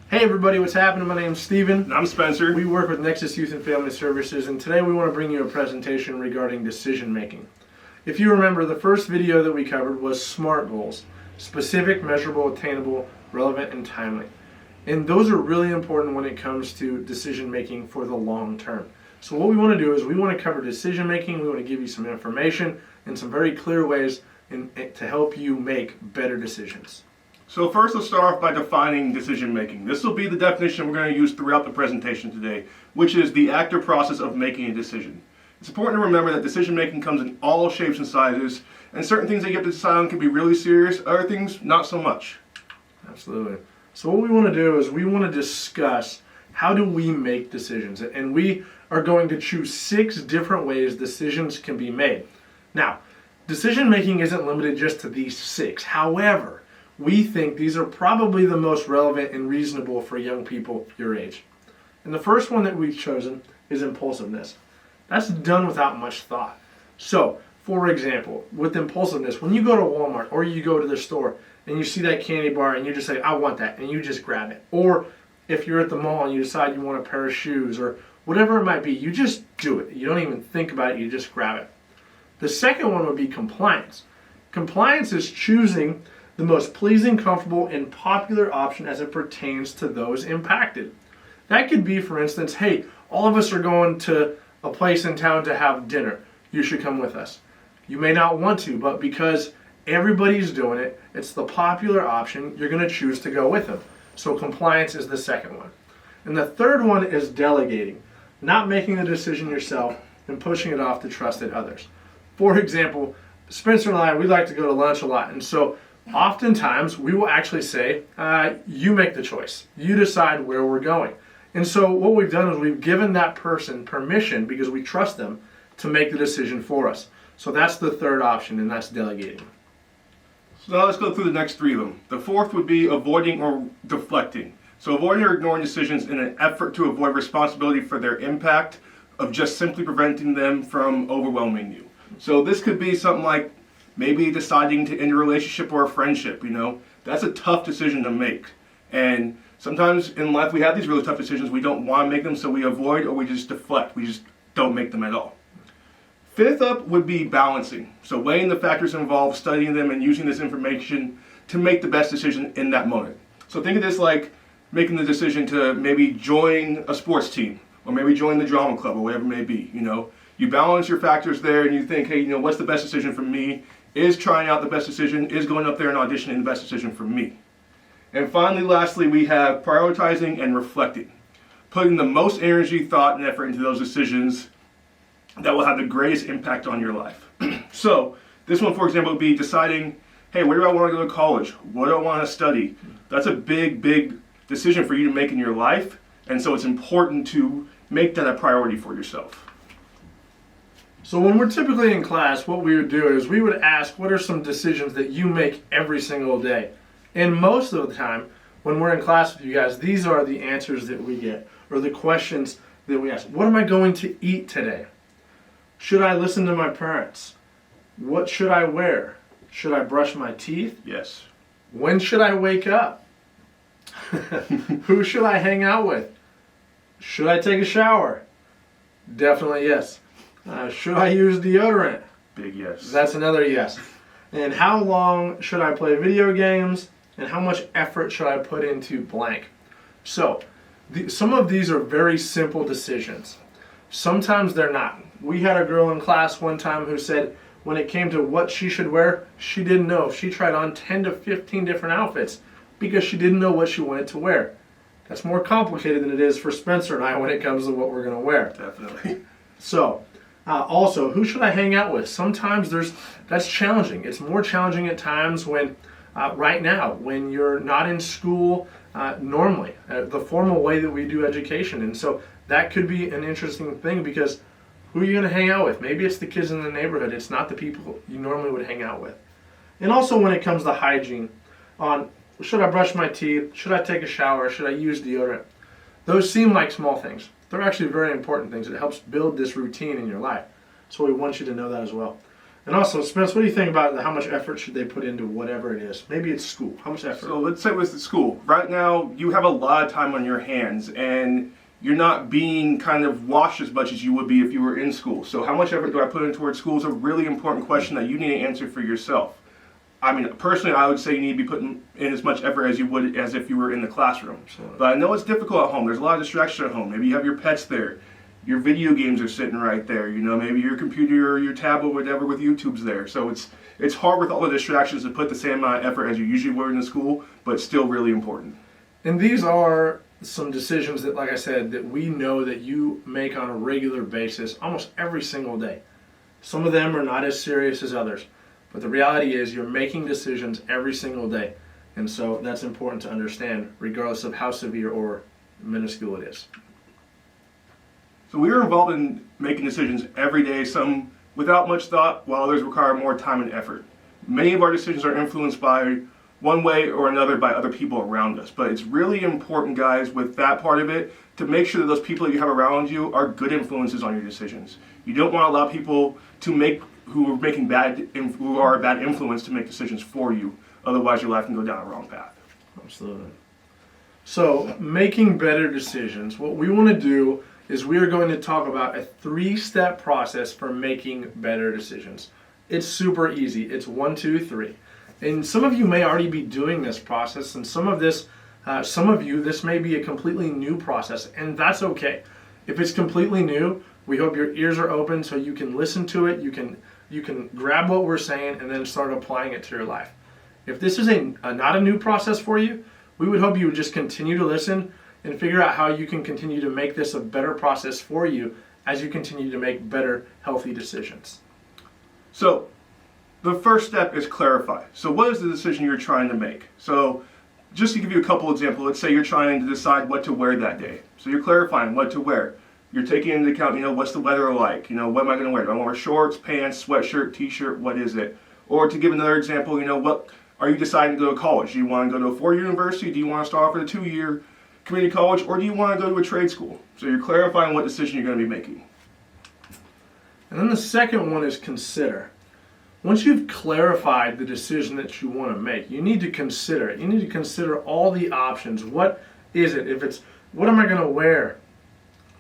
Hey everybody, what's happening? My name's Steven. And I'm Spencer. We work with Nexus Youth and Family Services, and today we want to bring you a presentation regarding decision making. If you remember, the first video that we covered was SMART goals: specific, measurable, attainable, relevant, and timely. And those are really important when it comes to decision making for the long term. So what we want to do is we want to cover decision making. We want to give you some information and some very clear ways to help you make better decisions. So first, let's start off by defining decision making. This will be the definition we're going to use throughout the presentation today, which is the act or process of making a decision. It's important to remember that decision making comes in all shapes and sizes, and certain things that you have to decide on can be really serious, other things not so much. Absolutely. So what we want to do is we want to discuss how do we make decisions, and we are going to choose 6 different ways decisions can be made. Now, decision making isn't limited just to these 6. However, we think these are probably the most relevant and reasonable for young people your age. And the first one that we've chosen is impulsiveness. That's done without much thought. So, for example, with impulsiveness, when you go to Walmart or you go to the store and you see that candy bar and you just say, I want that, and you just grab it. Or if you're at the mall and you decide you want a pair of shoes or whatever it might be, you just do it. You don't even think about it, you just grab it. The second one would be compliance. Compliance is choosing the most pleasing, comfortable, and popular option as it pertains to those impacted. That could be, for instance, hey, all of us are going to a place in town to have dinner. You should come with us. You may not want to, but because everybody's doing it, it's the popular option, you're going to choose to go with them. So compliance is the second one. And the third one is delegating, not making the decision yourself and pushing it off to trusted others. For example, Spencer and I, we like to go to lunch a lot, and so oftentimes we will actually say, you make the choice. You decide where we're going. And so what we've done is we've given that person permission, because we trust them, to make the decision for us. So that's the third option, and that's delegating. So now let's go through the next 3 of them. The fourth would be avoiding or deflecting. So avoiding or ignoring decisions in an effort to avoid responsibility for their impact of just simply preventing them from overwhelming you. So this could be something like maybe deciding to end a relationship or a friendship, That's a tough decision to make. And sometimes in life we have these really tough decisions. We don't want to make them, so we avoid or we just deflect. We just don't make them at all. Fifth up would be balancing. So weighing the factors involved, studying them, and using this information to make the best decision in that moment. So think of this like making the decision to maybe join a sports team or maybe join the drama club or whatever it may be, You balance your factors there and you think, hey, what's the best decision for me? Is trying out the best decision? Is going up there and auditioning the best decision for me? And finally, lastly, we have prioritizing and reflecting. Putting the most energy, thought, and effort into those decisions that will have the greatest impact on your life. So, this one, for example, would be deciding, hey, where do I want to go to college? What do I want to study? That's a big, big decision for you to make in your life. And so it's important to make that a priority for yourself. So when we're typically in class, what we would do is we would ask, what are some decisions that you make every single day? And most of the time, when we're in class with you guys, these are the answers that we get, or the questions that we ask. What am I going to eat today? Should I listen to my parents? What should I wear? Should I brush my teeth? Yes. When should I wake up? Who should I hang out with? Should I take a shower? Definitely yes. Should I use deodorant? Big yes. That's another yes. And how long should I play video games? And how much effort should I put into blank? So, some of these are very simple decisions. Sometimes they're not. We had a girl in class one time who said when it came to what she should wear, she didn't know. She tried on 10 to 15 different outfits because she didn't know what she wanted to wear. That's more complicated than it is for Spencer and I when it comes to what we're going to wear. Definitely. So, also, who should I hang out with? Sometimes that's challenging. It's more challenging at times when, right now, when you're not in school normally, the formal way that we do education. And so that could be an interesting thing because who are you going to hang out with? Maybe it's the kids in the neighborhood. It's not the people you normally would hang out with. And also when it comes to hygiene, on should I brush my teeth? Should I take a shower? Should I use deodorant? Those seem like small things. They're actually very important things. It helps build this routine in your life. So we want you to know that as well. And also, Spence, what do you think about how much effort should they put into whatever it is? Maybe it's school. How much effort? So let's say with the school. Right now, you have a lot of time on your hands, and you're not being kind of watched as much as you would be if you were in school. So how much effort do I put in towards school is a really important question that you need to answer for yourself. I mean, personally, I would say you need to be putting in as much effort as you would as if you were in the classroom. Absolutely. But I know it's difficult at home. There's a lot of distraction at home. Maybe you have your pets there. Your video games are sitting right there. You know, maybe your computer or your tablet, whatever, with YouTube's there. So it's hard with all the distractions to put the same amount of effort as you usually would in the school, but it's still really important. And these are some decisions that, like I said, that we know that you make on a regular basis, almost every single day. Some of them are not as serious as others, but the reality is you're making decisions every single day. And so that's important to understand, regardless of how severe or minuscule it is. So we are involved in making decisions every day, some without much thought, while others require more time and effort. Many of our decisions are influenced by one way or another by other people around us. But it's really important, guys, with that part of it, to make sure that those people that you have around you are good influences on your decisions. You don't want to allow people who are a bad influence to make decisions for you. Otherwise, your life can go down a wrong path. Absolutely. So, making better decisions. What we want to do is we are going to talk about a 3-step process for making better decisions. It's super easy. It's 1, 2, 3. And some of you may already be doing this process, and some of you, this may be a completely new process, and that's okay. If it's completely new, we hope your ears are open so you can listen to it, you can grab what we're saying, and then start applying it to your life. If this is not a new process for you, we would hope you would just continue to listen and figure out how you can continue to make this a better process for you as you continue to make better, healthy decisions. So, the first step is clarify. So what is the decision you're trying to make? So just to give you a couple examples, let's say you're trying to decide what to wear that day. So you're clarifying what to wear. You're taking into account, what's the weather like? What am I going to wear? Do I want to wear shorts, pants, sweatshirt, t-shirt? What is it? Or to give another example, what are you deciding to go to college? Do you want to go to a 4-year university? Do you want to start off at a 2-year community college? Or do you want to go to a trade school? So you're clarifying what decision you're going to be making. And then the second one is consider. Once you've clarified the decision that you want to make, you need to consider it. You need to consider all the options. What is it? If it's, what am I going to wear?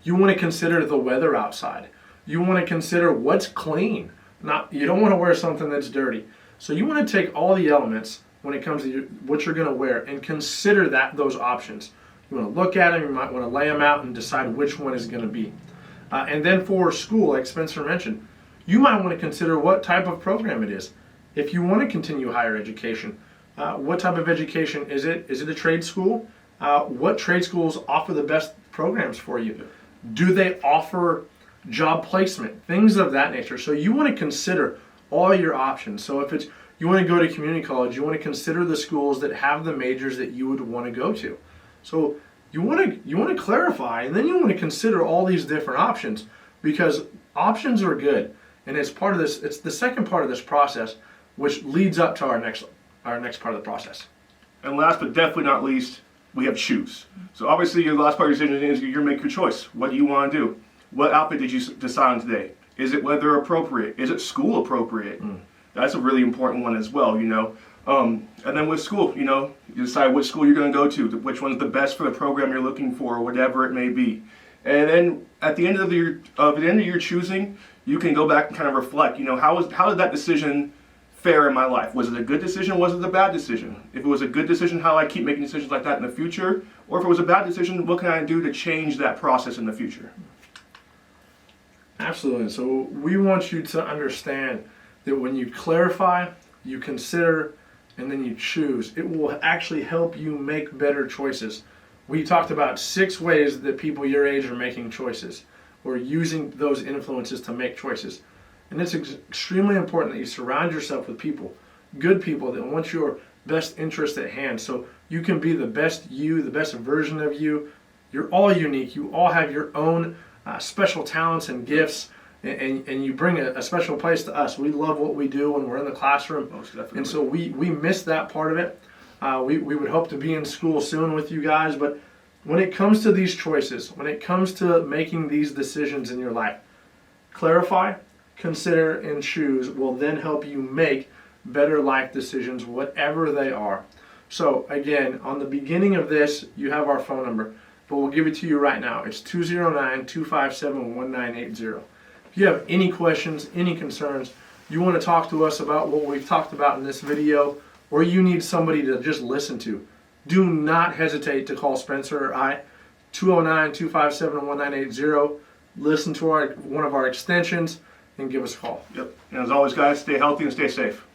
You want to consider the weather outside. You want to consider what's clean. You don't want to wear something that's dirty. So you want to take all the elements when it comes to what you're going to wear and consider those options. You want to look at them, you might want to lay them out and decide which one is going to be. And then for school, like Spencer mentioned, you might want to consider what type of program it is. If you want to continue higher education, what type of education is it? Is it a trade school? What trade schools offer the best programs for you? Do they offer job placement? Things of that nature. So you want to consider all your options. So if you want to go to community college, you want to consider the schools that have the majors that you would want to go to. So you want to clarify, and then you want to consider all these different options, because options are good. And it's part of this. It's the second part of this process, which leads up to our next part of the process. And last but definitely not least, we have choose. So obviously, your last part of your decision is you're going to make your choice. What do you want to do? What outfit did you decide on today? Is it weather appropriate? Is it school appropriate? That's a really important one as well. And then with school, you decide which school you're going to go to, which one's the best for the program you're looking for, or whatever it may be. And then at the end of your choosing, you can go back and kind of reflect. How did that decision fare in my life? Was it a good decision? Was it a bad decision? If it was a good decision, how do I keep making decisions like that in the future? Or if it was a bad decision, what can I do to change that process in the future? Absolutely. So we want you to understand that when you clarify, you consider, and then you choose, it will actually help you make better choices. We talked about 6 ways that people your age are making choices, or using those influences to make choices. And it's extremely important that you surround yourself with people, good people that want your best interest at hand, so you can be the best you, the best version of you. You're all unique. You all have your own special talents and gifts, and you bring a special place to us. We love what we do when we're in the classroom, and so we miss that part of it. We would hope to be in school soon with you guys, but when it comes to these choices, when it comes to making these decisions in your life, clarify, consider, and choose will then help you make better life decisions, whatever they are. So again, on the beginning of this, you have our phone number, but we'll give it to you right now. It's 209-257-1980. If you have any questions, any concerns, you want to talk to us about what we've talked about in this video, or you need somebody to just listen to, do not hesitate to call Spencer or I, 209-257-1980. Listen to one of our extensions and give us a call. Yep. And as always, guys, stay healthy and stay safe.